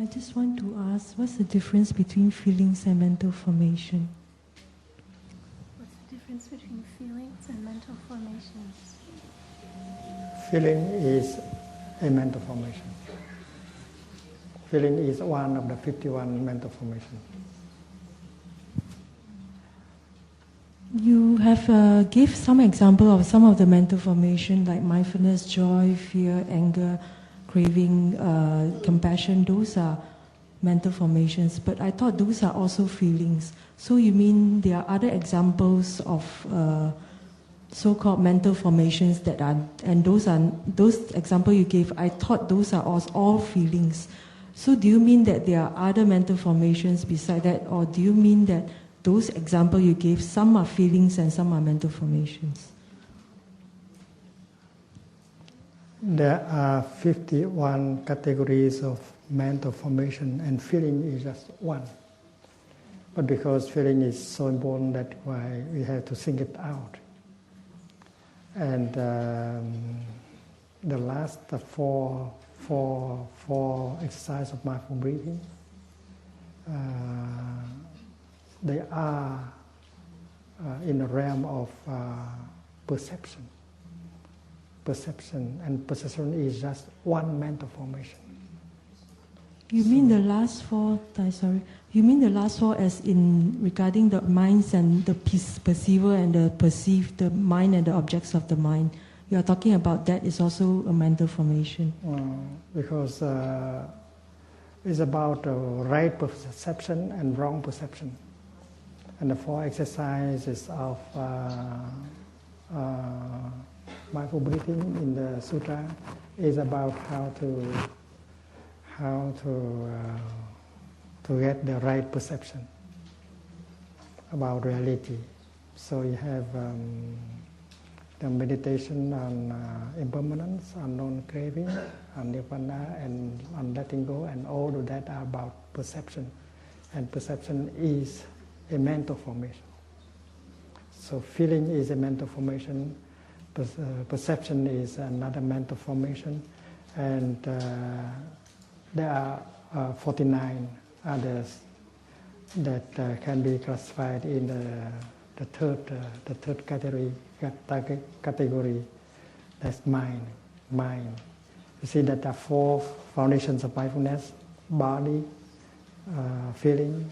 I just want to ask, what's the difference between feelings and mental formation? What's the difference between feelings and mental formations? Feeling is a mental formation. Feeling is one of the 51 mental formations. You have give some example of some of the mental formation like mindfulness, joy, fear, anger, craving, compassion. Those are mental formations, but I thought those are also feelings. So you mean there are other examples of so-called mental formations that are, and those examples you gave, I thought those are all feelings. So do you mean that there are other mental formations beside that, or do you mean that those examples you gave, some are feelings and some are mental formations? There are 51 categories of mental formation, and feeling is just one. But because feeling is so important, that's why we have to think it out. And the last four exercises of mindful breathing, they are in the realm of perception. Perception, and perception is just one mental formation. You mean the last four? You mean the last four as in regarding the minds and the perceiver and the perceived, the mind and the objects of the mind. You are talking about that is also a mental formation. Because it's about right perception and wrong perception. And the four exercises of mindful breathing in the sutra is about how to get the right perception about reality. So you have the meditation on impermanence, on non-craving, on nirvana, and on letting go, and all of that are about perception. And perception is a mental formation. So feeling is a mental formation, perception is another mental formation, and there are 49 others that can be classified in the third category. That's mind. You see that there are four foundations of mindfulness: body, feeling,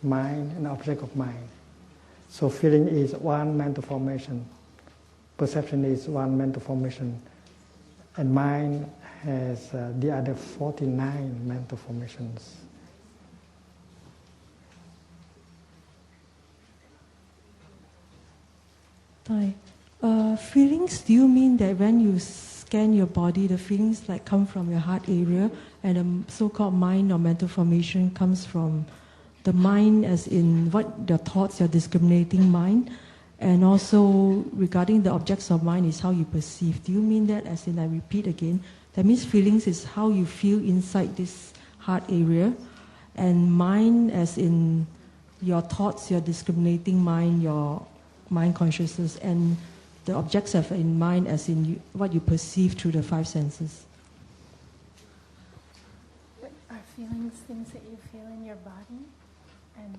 mind, and object of mind. So feeling is one mental formation, perception is one mental formation, and mind has the other 49 mental formations. Feelings, do you mean that when you scan your body, the feelings like come from your heart area, and the so-called mind or mental formation comes from the mind as in what your thoughts, your discriminating mind, and also regarding the objects of mind is how you perceive. Do you mean that as in, I repeat again, that means feelings is how you feel inside this heart area, and mind as in your thoughts, your discriminating mind, your mind consciousness, and the objects of in mind as in what you perceive through the five senses. Are feelings things that you feel in your body? And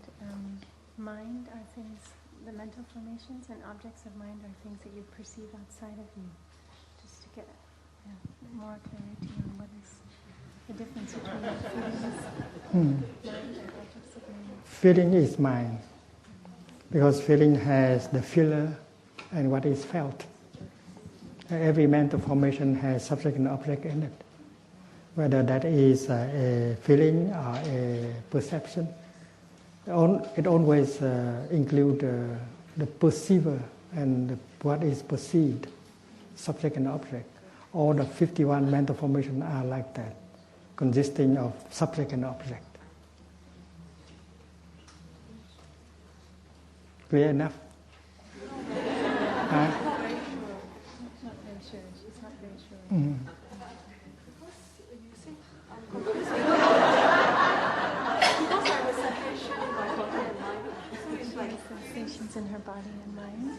mind are things, the mental formations, and objects of mind are things that you perceive outside of you. Just to get more clarity on what is the difference between feelings, mind, and objects of mind. Feeling is mind, because feeling has the feeler and what is felt. Every mental formation has subject and object in it, whether that is a feeling or a perception. It always includes the perceiver and what is perceived, subject and object. All the 51 mental formations are like that, consisting of subject and object. Clear enough? Not very sure. She's not very sure. Mm. Sensations in her body and mind.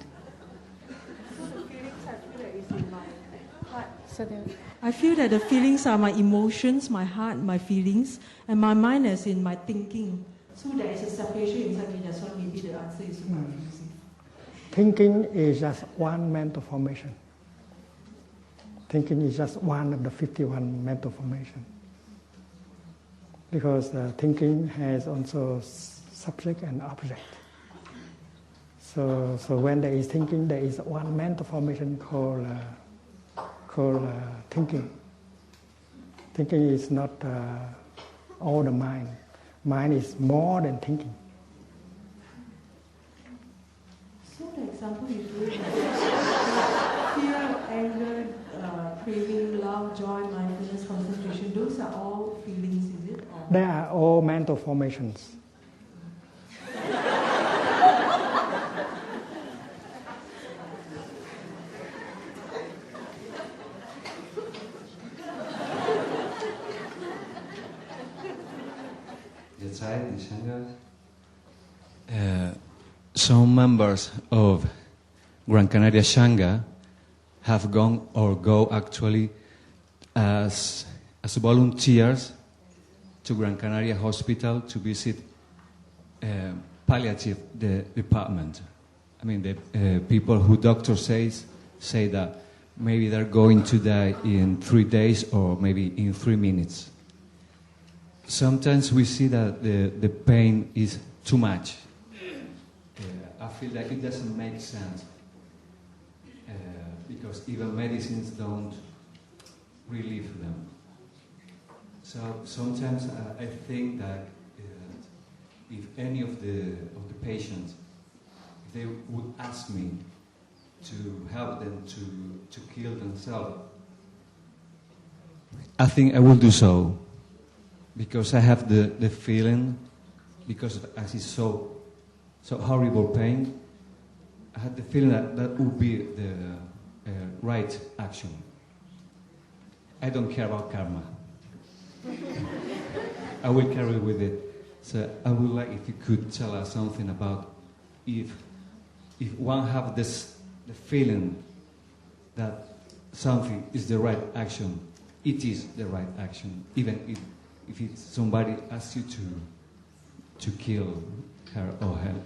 So the I feel that the feelings are my emotions, my heart, my feelings, and my mind as in my thinking. So there is a separation inside me. That's why maybe the answer is so confusing. Thinking is just one mental formation. Thinking is just one of the 51 mental formation. Because thinking has also subject and object. So when there is thinking, there is one mental formation called thinking. Thinking is not all the mind. Mind is more than thinking. So the example you gave, fear, anger, craving, love, joy, mindfulness, concentration, those are all feelings, is it? Or They are all mental formations. Some members of Gran Canaria Sangha have gone or go actually as volunteers to Gran Canaria Hospital to visit palliative the department. I mean, the people who doctors say that maybe they're going to die in 3 days or maybe in 3 minutes. Sometimes we see that the pain is too much. I feel like it doesn't make sense because even medicines don't relieve them. So sometimes I think that if any of the patients, if they would ask me to help them to kill themselves, I think I will do so. Because I have the feeling, because as it's so horrible pain, I had the feeling that would be the right action. I don't care about karma. I will carry with it. So I would like if you could tell us something about if one have the feeling that something is the right action, it is the right action, even if it's somebody asks you to kill her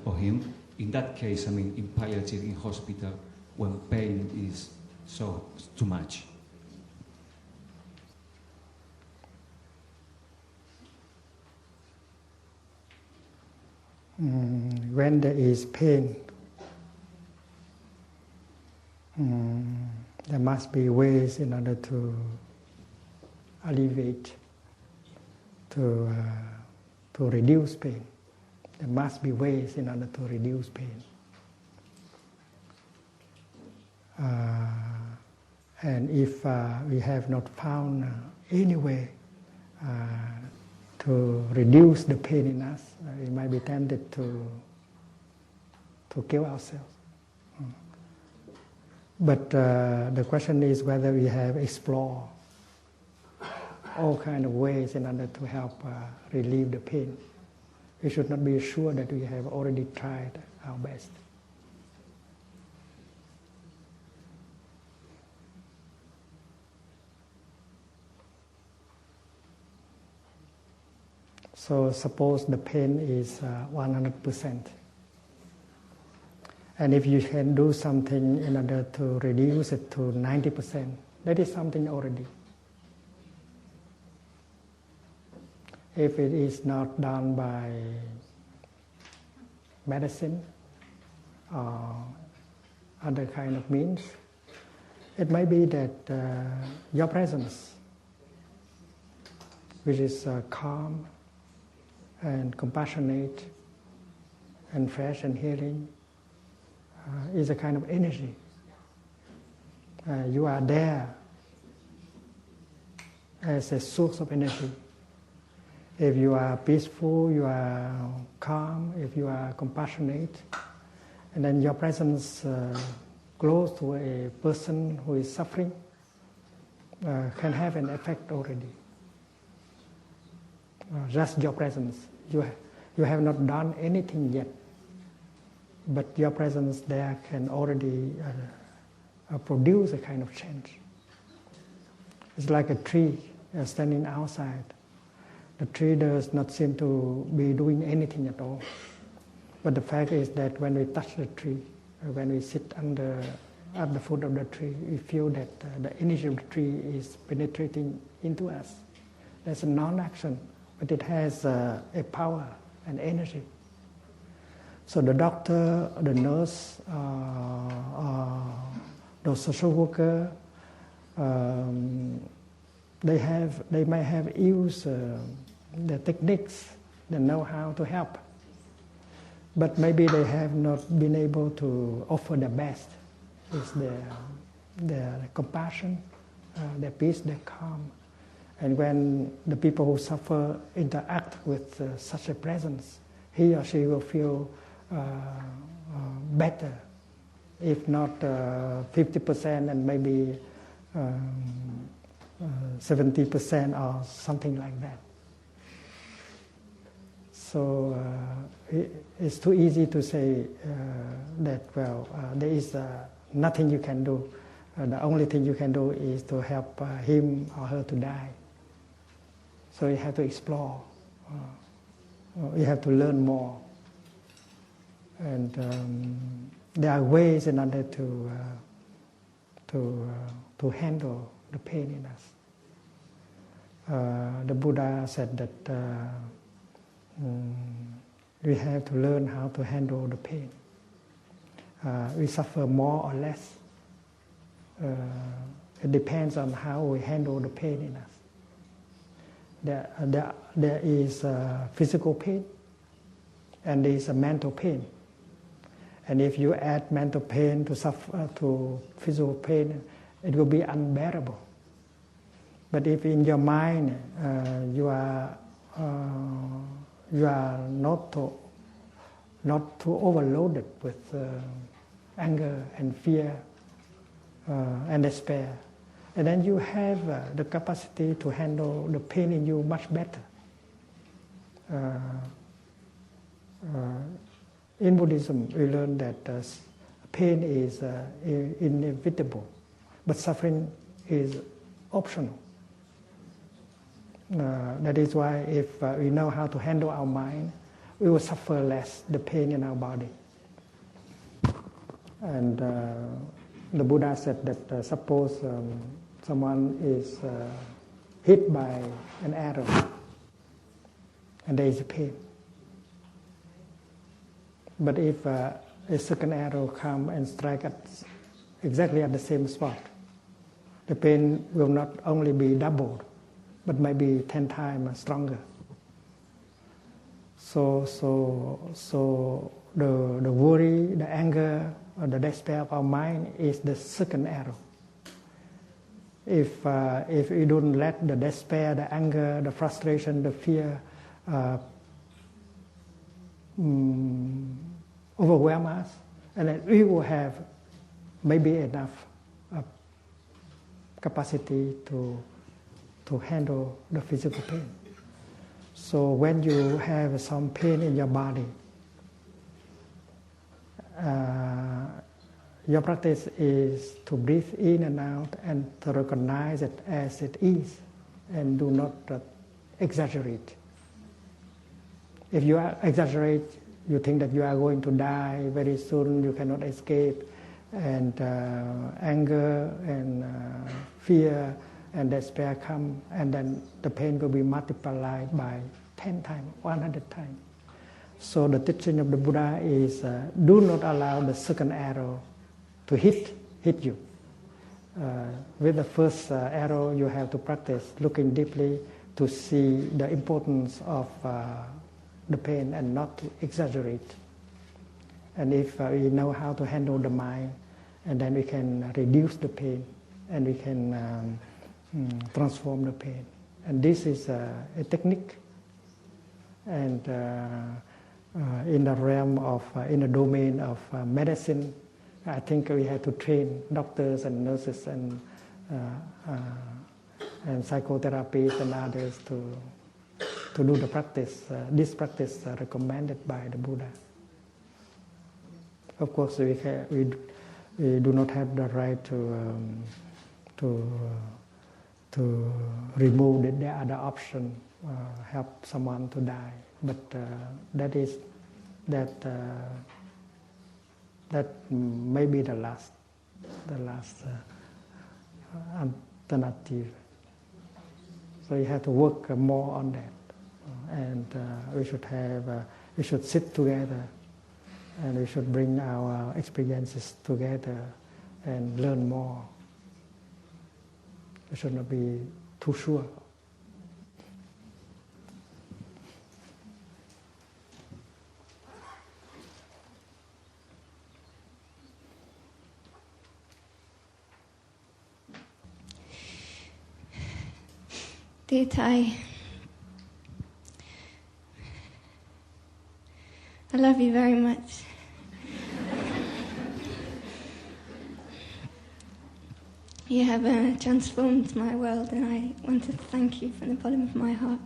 or him. In that case, I mean, in palliative, in hospital, when pain is so too much. When there is pain, there must be ways in order to alleviate, to reduce pain. There must be ways in order to reduce pain. And if we have not found any way to reduce the pain in us, we might be tempted to kill ourselves. But the question is whether we have explored all kinds of ways in order to help relieve the pain. We should not be sure that we have already tried our best. So suppose the pain is 100%. And if you can do something in order to reduce it to 90%, that is something already. If it is not done by medicine or other kind of means, it might be that your presence, which is calm and compassionate and fresh and healing, is a kind of energy. You are there as a source of energy. If you are peaceful, you are calm, if you are compassionate, and then your presence close to a person who is suffering can have an effect already. Just your presence. You have not done anything yet, but your presence there can already produce a kind of change. It's like a tree standing outside. The tree does not seem to be doing anything at all. But the fact is that when we touch the tree, when we sit at the foot of the tree, we feel that the energy of the tree is penetrating into us. There's a non-action, but it has a power and energy. So the doctor, the nurse, the social worker, they may have used the techniques, the know-how to help, but maybe they have not been able to offer the best. It's their compassion, their peace, their calm. And when the people who suffer interact with such a presence, he or she will feel better, if not 50% and maybe 70% or something like that. So it's too easy to say that, well, there is nothing you can do. The only thing you can do is to help him or her to die. So you have to explore. You have to learn more. And there are ways in order to handle the pain in us. The Buddha said that we have to learn how to handle the pain. We suffer more or less. It depends on how we handle the pain in us. There is physical pain and there is a mental pain. And if you add mental pain to physical pain, it will be unbearable. But if in your mind you are not too overloaded with anger and fear and despair, and then you have the capacity to handle the pain in you much better. In Buddhism, we learn that pain is inevitable, but suffering is optional. That is why if we know how to handle our mind, we will suffer less the pain in our body. And the Buddha said that suppose someone is hit by an arrow and there is a pain. But if a second arrow comes and strikes exactly at the same spot, the pain will not only be doubled, but maybe 10 times stronger. So the worry, the anger, or the despair of our mind is the second arrow. If we don't let the despair, the anger, the frustration, the fear overwhelm us, and then we will have maybe enough capacity to handle the physical pain. So when you have some pain in your body, your practice is to breathe in and out and to recognize it as it is and do not exaggerate. If you exaggerate, you think that you are going to die very soon, you cannot escape, and anger and fear and despair come, and then the pain will be multiplied by 10 times, 100 times. So the teaching of the Buddha is do not allow the second arrow to hit you. With the first arrow, you have to practice looking deeply to see the importance of the pain and not to exaggerate. And if we know how to handle the mind, and then we can reduce the pain and we can transform the pain. And this is a technique. And in the realm of, in the domain of medicine, I think we have to train doctors and nurses and psychotherapists and others to do the practice, this practice recommended by the Buddha. Of course, we do not have the right to to remove the other option, help someone to die. But that may be the last alternative. So you have to work more on that, and we should sit together, and we should bring our experiences together and learn more. We should not be too sure. Dear Thai, I love you very much. You have transformed my world, and I want to thank you from the bottom of my heart.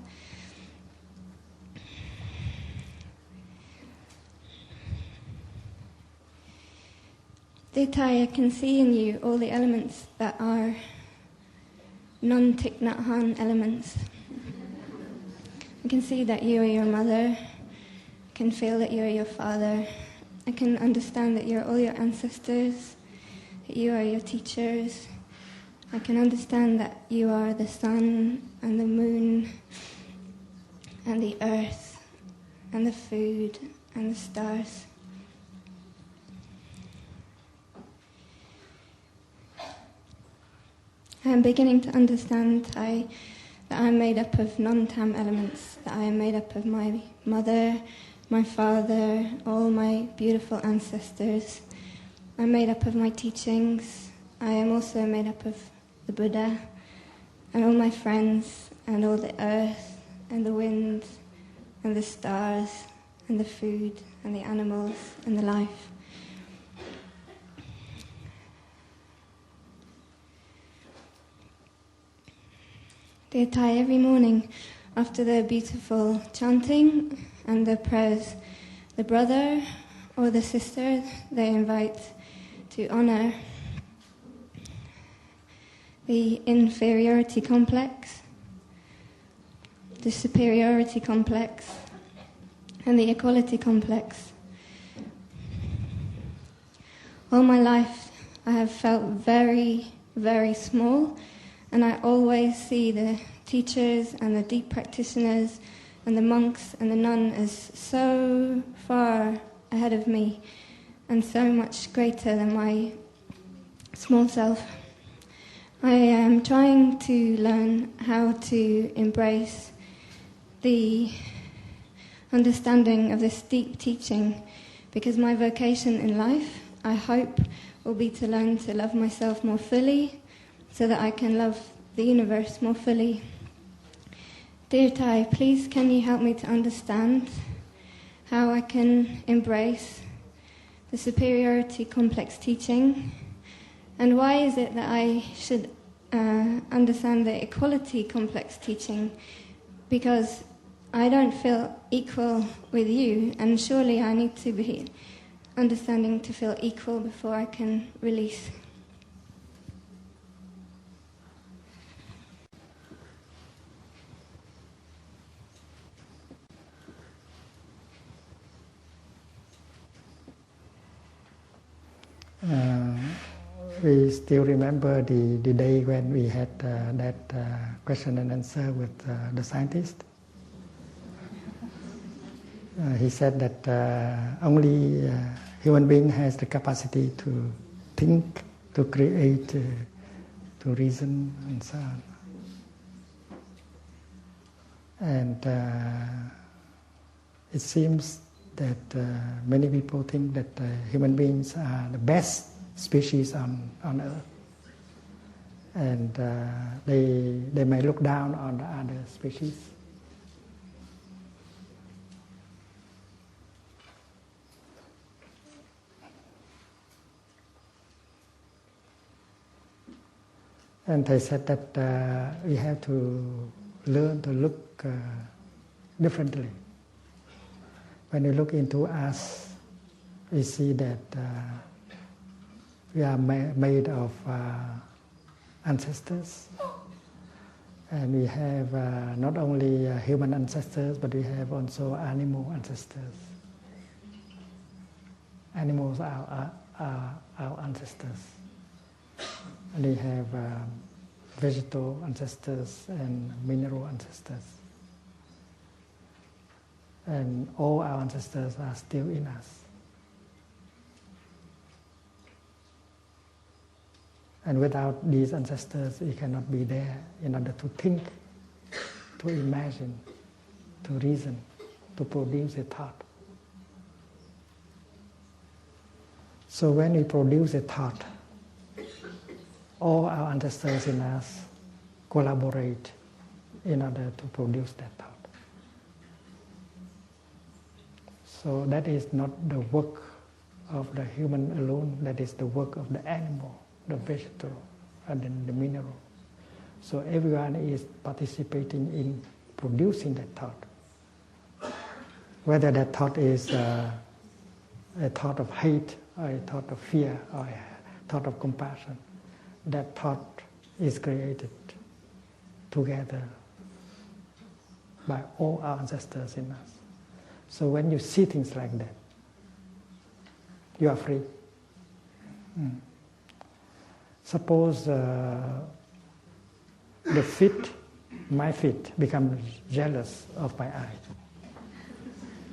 Dear Thai, I can see in you all the elements that are non-Thich Nhat Hanh elements. I can see that you are your mother. I can feel that you are your father. I can understand that you're all your ancestors, that you are your teachers. I can understand that you are the sun and the moon and the earth and the food and the stars. I am beginning to understand that I am made up of non-Tham elements, that I am made up of my mother, my father, all my beautiful ancestors. I'm made up of my teachings. I am also made up of the Buddha and all my friends and all the earth and the wind and the stars and the food and the animals and the life. Dear Thai, every morning after the beautiful chanting and the prayers, the brother or the sister they invite to honor the inferiority complex, the superiority complex, and the equality complex. All my life I have felt very, very small, and I always see the teachers and the deep practitioners and the monks and the nun as so far ahead of me and so much greater than my small self. I am trying to learn how to embrace the understanding of this deep teaching, because my vocation in life, I hope, will be to learn to love myself more fully so that I can love the universe more fully. Dear Thai, please can you help me to understand how I can embrace the superiority complex teaching, and why is it that I should understand the equality complex teaching? Because I don't feel equal with you, and surely I need to be understanding to feel equal before I can release. We still remember the day when we had that question and answer with the scientist. He said that only human being has the capacity to think, to create, to reason, and so on. And it seems that many people think that human beings are the best species on Earth, and they may look down on the other species. And they said that we have to learn to look differently. When we look into us, we see that we are made of ancestors, And we have not only human ancestors, but we have also animal ancestors. Animals are our ancestors. And we have vegetal ancestors and mineral ancestors. And all our ancestors are still in us. And without these ancestors, we cannot be there in order to think, to imagine, to reason, to produce a thought. So when we produce a thought, all our ancestors in us collaborate in order to produce that thought. So that is not the work of the human alone, that is the work of the animal, the vegetable, and then the mineral. So everyone is participating in producing that thought. Whether that thought is a thought of hate, or a thought of fear, or a thought of compassion, that thought is created together by all our ancestors in us. So when you see things like that, you are free. Suppose my feet become jealous of my eye.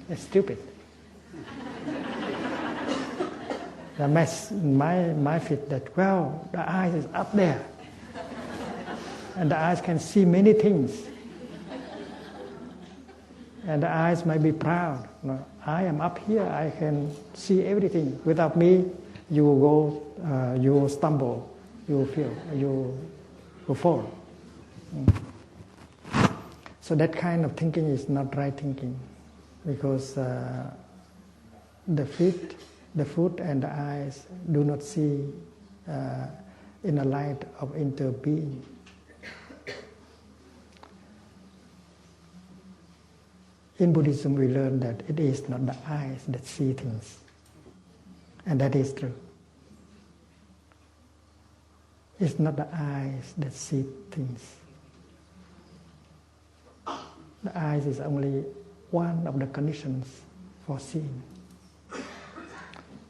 It's stupid. My feet that, well, the eye is up there. And the eyes can see many things. And the eyes might be proud. No, I am up here, I can see everything. Without me, you will go, you will stumble. You will feel, you will fall. So that kind of thinking is not right thinking, because the foot and the eyes do not see in a light of interbeing. In Buddhism, we learn that it is not the eyes that see things, and that is true. It's not the eyes that see things. The eyes is only one of the conditions for seeing.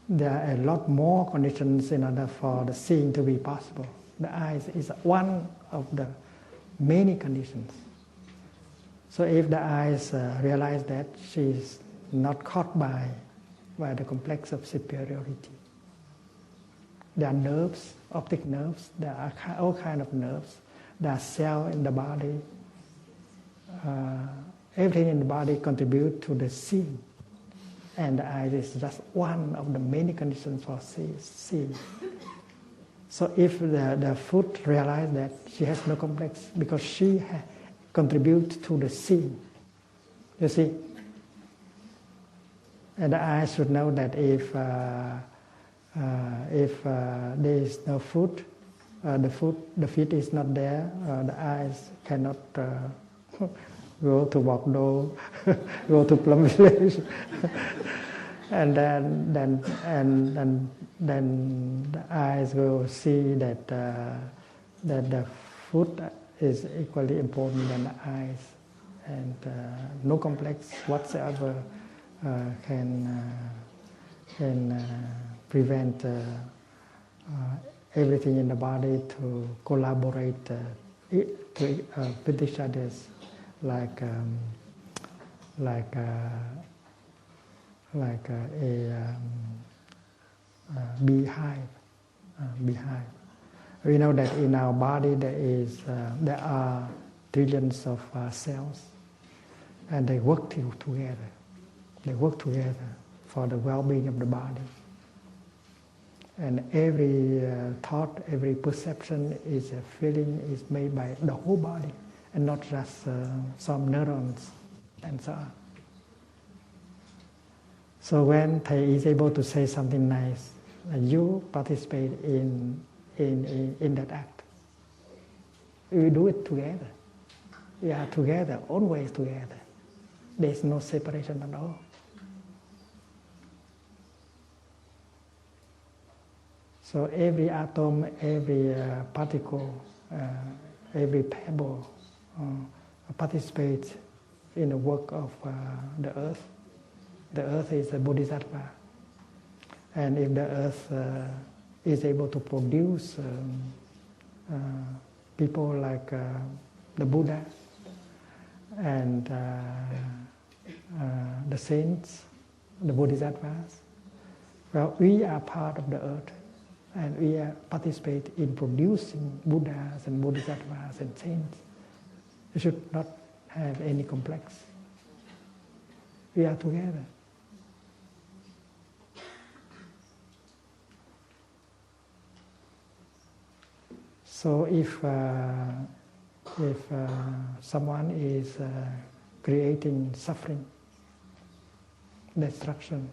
There are a lot more conditions in order for the seeing to be possible. The eyes is one of the many conditions. So if the eyes realize that, she is not caught by the complex of superiority. There are nerves, optic nerves, there are all kinds of nerves. There are cells in the body. Everything in the body contributes to the seeing. And the eye is just one of the many conditions for seeing. So if the foot realizes that, she has no complex because she contributes to the seeing. You see? And the eye should know that if there is no foot, the feet is not there, the eyes cannot go to Bordeaux, go to Plum Village, and then the eyes will see that the foot is equally important than the eyes, and no complex whatsoever can prevent everything in the body to collaborate with each other, like a beehive. We know that in our body there are trillions of cells, and they work together. They work together for the well-being of the body. And every thought, every perception is a feeling is made by the whole body, and not just some neurons and so on. So when Thầy is able to say something nice, you participate in that act. We do it together. We are together, always together. There is no separation at all. So every atom, every particle, every pebble participate in the work of the earth. The earth is a bodhisattva. And if the earth is able to produce people like the Buddha and the saints, the bodhisattvas, well, we are part of the earth, and we participate in producing Buddhas and bodhisattvas and saints. You should not have any complex. We are together. So if someone is creating suffering, destruction,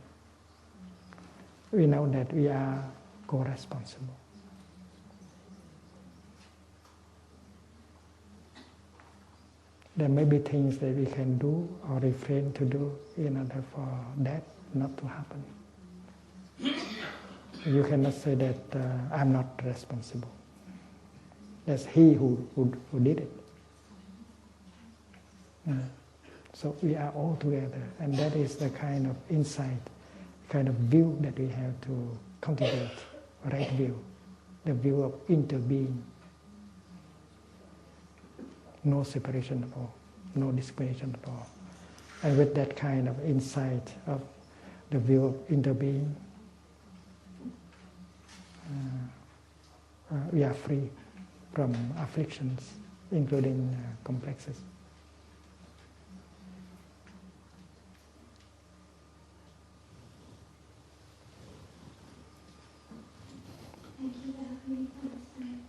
we know that we are co-responsible. There may be things that we can do or refrain to do in order for that not to happen. You cannot say that I'm not responsible. That's he who did it. So we are all together, and that is the kind of insight, kind of view that we have to cultivate, right view, the view of interbeing. No separation at all, no discrimination at all. And with that kind of insight of the view of interbeing, we are free from afflictions, including complexes. Thank you for helping me understand.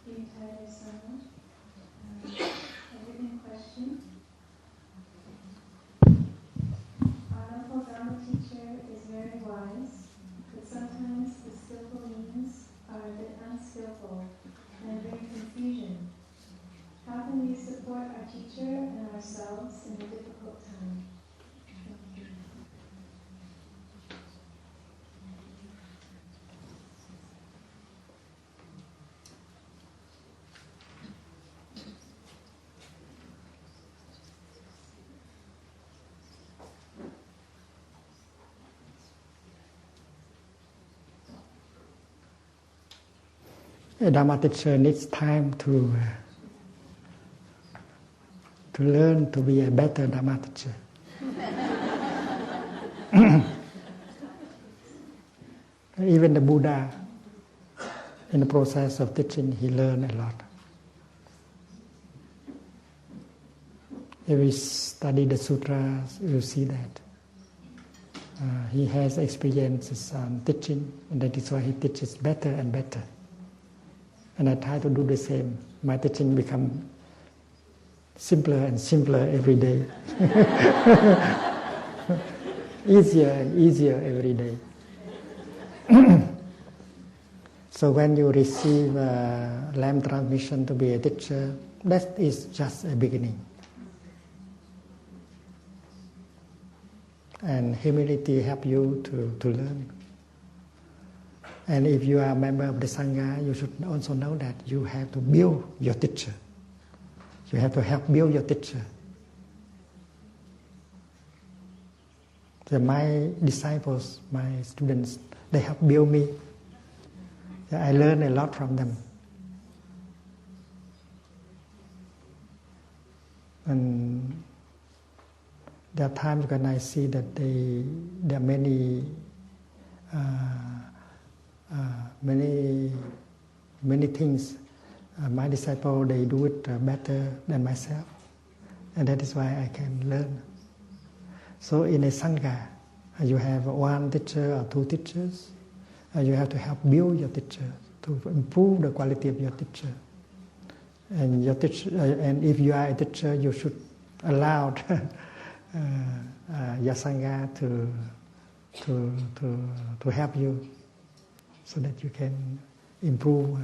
The entire silent. A written question. Our local Dharma teacher is very wise, but sometimes the skillful means are a bit unskillful and bring confusion. How can we support our teacher and ourselves in a difficult time? A Dharma teacher needs time to learn to be a better Dharma teacher. Even the Buddha, in the process of teaching, he learned a lot. If we study the sutras, you see that. He has experiences on teaching, and that is why he teaches better and better. And I try to do the same. My teaching becomes simpler and simpler every day. Easier and easier every day. So when you receive a Lamb transmission to be a teacher, that is just a beginning. And humility helps you to learn. And if you are a member of the Sangha, you should also know that you have to build your teacher. You have to help build your teacher. So my disciples, my students, they help build me. I learn a lot from them. And there are times when I see that there are many things. My disciples, they do it better than myself, and that is why I can learn. So in a Sangha, you have one teacher or two teachers. You have to help build your teacher to improve the quality of your teacher. And your teacher, and if you are a teacher, you should allow your Sangha to help you, so that you can improve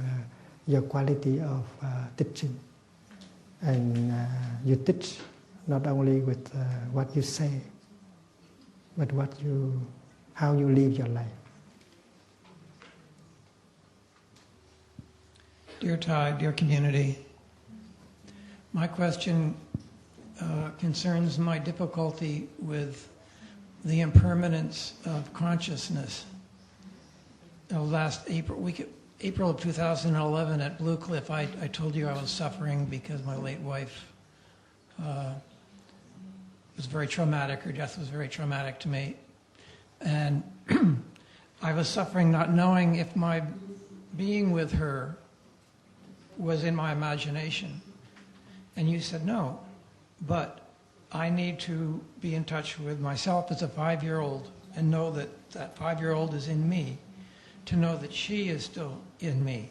your quality of teaching. And you teach not only with what you say, but what you how you live your life. Dear Thai, dear community, my question concerns my difficulty with the impermanence of consciousness. Last April of 2011 at Blue Cliff, I told you I was suffering because my late wife was very traumatic. Her death was very traumatic to me. And I was suffering not knowing if my being with her was in my imagination. And you said, no, but I need to be in touch with myself as a 5-year-old and know that that 5-year-old is in me, to know that she is still in me.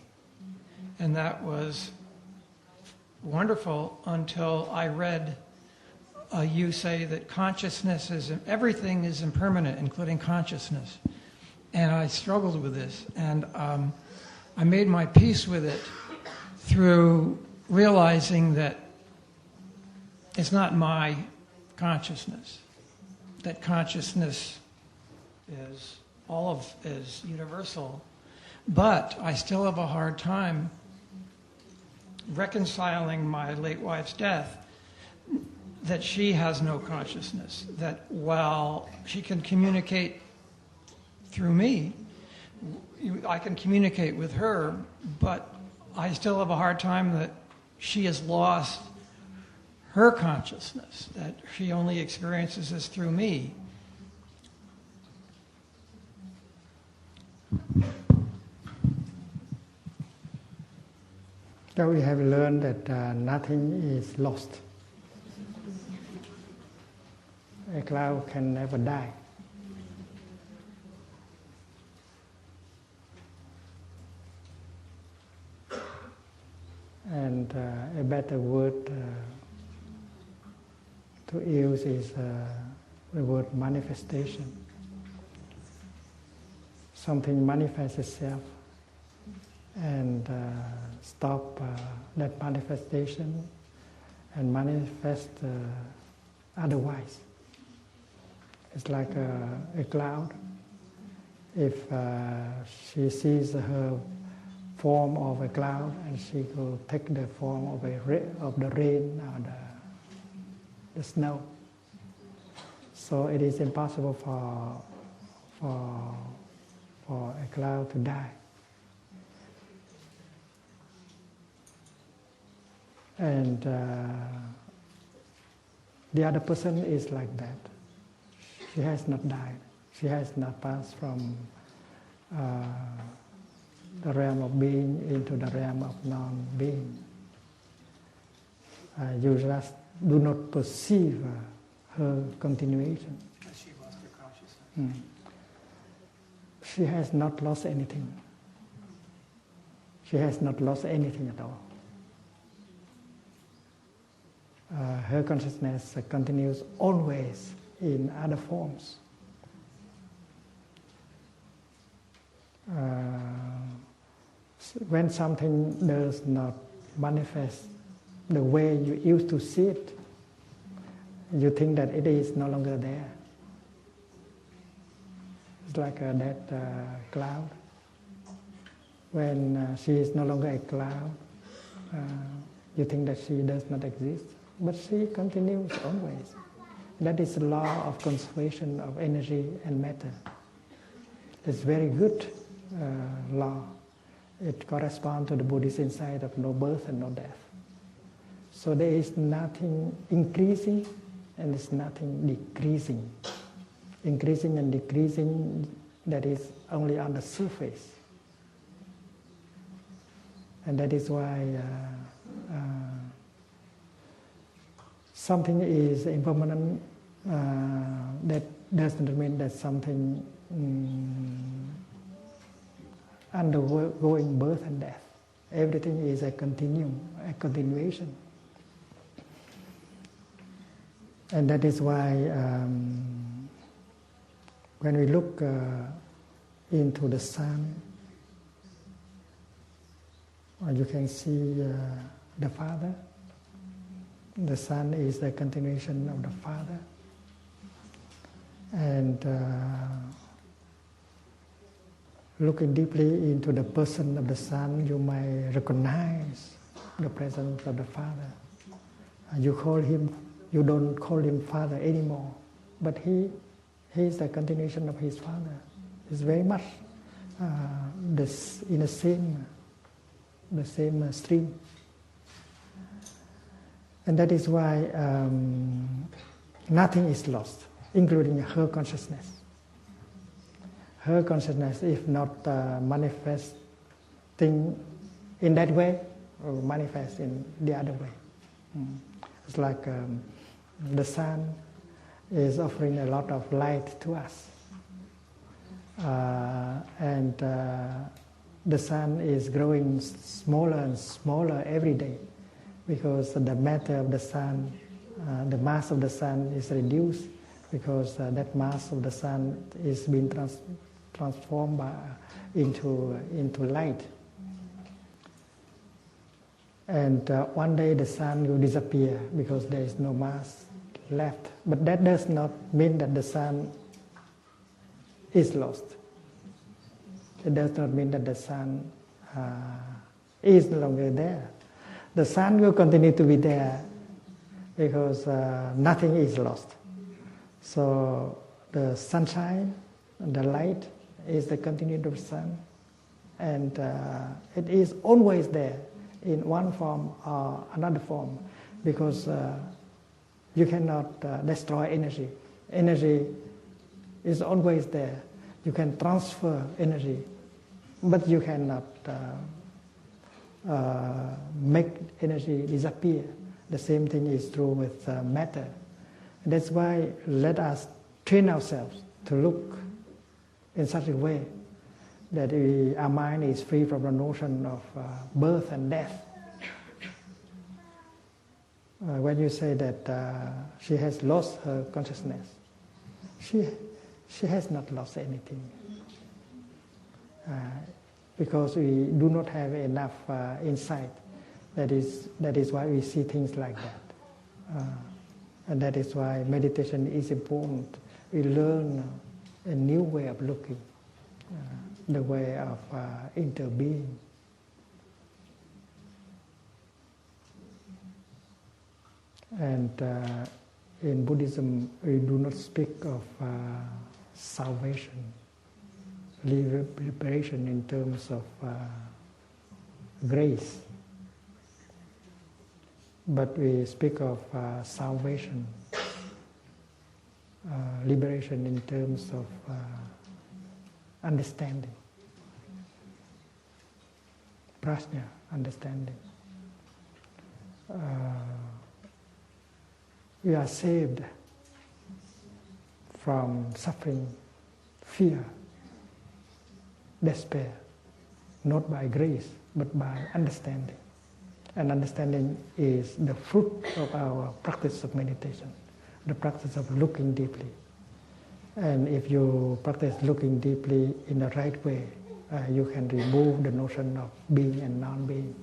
And that was wonderful until I read you say that consciousness is, everything is impermanent, including consciousness. And I struggled with this, and I made my peace with it through realizing that it's not my consciousness, that consciousness is is universal, but I still have a hard time reconciling my late wife's death, that she has no consciousness, that while she can communicate through me, I can communicate with her, but I still have a hard time that she has lost her consciousness, that she only experiences this through me. So we have learned that nothing is lost. A cloud can never die. And a better word to use is the word manifestation. Something manifests itself and stop that manifestation and manifest otherwise. It's like a cloud. If she sees her form of a cloud and she will take the form of the rain or the snow. So it is impossible for a cloud to die. And the other person is like that. She has not died. She has not passed from the realm of being into the realm of non-being. You just do not perceive her continuation. She lost her consciousness. She has not lost anything. She has not lost anything at all. Her consciousness continues always in other forms. When something does not manifest the way you used to see it, you think that it is no longer there. It's like a dead cloud. When she is no longer a cloud, you think that she does not exist, but she continues always. That is the law of conservation of energy and matter. It's very good law. It corresponds to the Buddhist insight of no birth and no death. So there is nothing increasing and there's nothing decreasing. Increasing and decreasing, that is only on the surface. And that is why something is impermanent. That doesn't mean that something undergoing birth and death. Everything is a continuum, a continuation. And that is why when we look into the sun, you can see the Father. The Son is the continuation of the Father. And Looking deeply into the person of the Son, you may recognize the presence of the Father. You don't call him Father anymore, but he is the continuation of his Father. It's very much in the same stream. And that is why nothing is lost, including her consciousness. Her consciousness, if not manifesting in that way, will manifest in the other way. It's like the sun is offering a lot of light to us. And the sun is growing smaller and smaller every day because the matter of the sun, the mass of the sun is reduced because that mass of the sun is being transformed into light. And one day the sun will disappear because there is no mass left. But that does not mean that the sun is lost. It does not mean that the sun is no longer there. The sun will continue to be there because nothing is lost. So the sunshine, the light is the continuity of the sun, and it is always there in one form or another form, because you cannot destroy energy. Energy is always there. You can transfer energy, but you cannot make energy disappear. The same thing is true with matter. That's why let us train ourselves to look in such a way that our mind is free from the notion of birth and death. When you say that she has lost her consciousness, she has not lost anything. Because we do not have enough insight. That is why we see things like that. And that is why meditation is important. We learn a new way of looking, the way of interbeing. And in Buddhism, we do not speak of salvation, liberation in terms of grace, but we speak of salvation, liberation in terms of understanding, prajna, understanding. We are saved from suffering, fear, despair, not by grace, but by understanding. And understanding is the fruit of our practice of meditation, the practice of looking deeply. And if you practice looking deeply in the right way, you can remove the notion of being and non-being,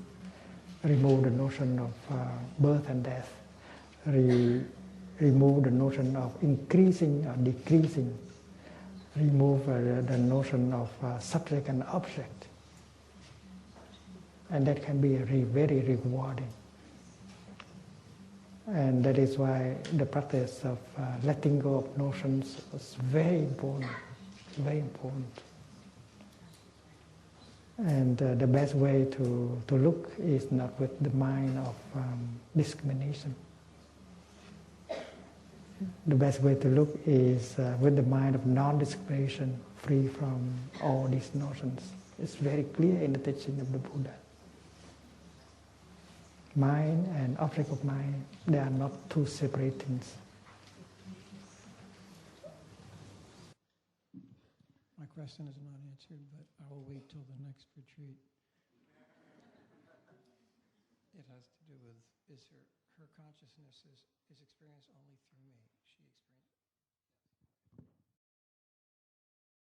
remove the notion of birth and death, remove the notion of increasing or decreasing, remove the notion of subject and object. And that can be very rewarding. And that is why the practice of letting go of notions is very important, very important. And the best way to look is not with the mind of discrimination. The best way to look is with the mind of non-discrimination, free from all these notions. It's very clear in the teaching of the Buddha. Mind and object of mind, they are not two separate things. My question is not answered, but I will wait till the next retreat. It has to do with, her consciousness is experienced only through me. She experiences